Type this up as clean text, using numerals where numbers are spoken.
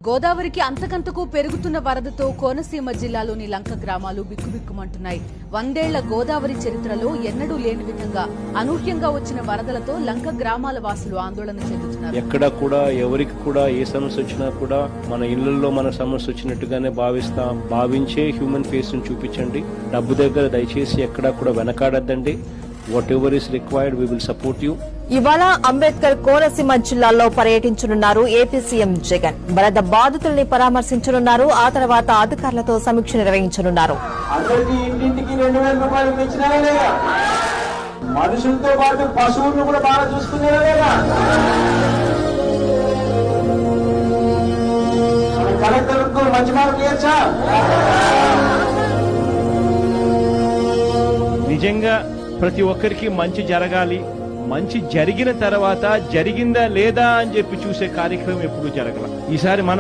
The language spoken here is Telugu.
గోదావరికి అంతకంతకు పెరుగుతున్న వరదతో కోనసీమ జిల్లాలోని లంక గ్రామాలు బిక్కుబిక్కుమంటున్నాయి. 100 ఏళ్ల గోదావరి చరిత్రలో ఎన్నడూ లేని విధంగా అనూహ్యంగా వచ్చిన వరదలతో లంక గ్రామాల వాసులు ఆందోళన చెందుతున్నారు. ఎక్కడ కూడా ఎవరికి కూడా ఏ సమస్య వచ్చినా కూడా మన ఇళ్లలో మన సమస్య వచ్చినట్టుగానే భావించే హ్యూమన్ ఫేస్ ను చూపించండి. డబ్బు దగ్గర దయచేసి ఎక్కడా కూడా వెనకాడద్దండి. Whatever is required, we will support you. ఇవాళ అంబేద్కర్ కోనసీమ జిల్లాలో పర్యటించనున్నారు ఏపీ సీఎం జగన్. వరద బాధితుల్ని పరామర్శించనున్నారు. ఆ తర్వాత అధికారులతో సమీక్ష నిర్వహించనున్నారు. మనుషులతో పాటు పశువులను కూడా బాగా చూసుకునేలా కలెక్టర్కు మంచి మార్కులు ఇవ్వచ్చా? నిజంగా ప్రతి ఒక్కరికి మంచి జరగాలి. మంచి జరిగిన తర్వాత జరిగిందా లేదా అని చెప్పి చూసే కార్యక్రమం ఎప్పుడు జరగల. ఈసారి మన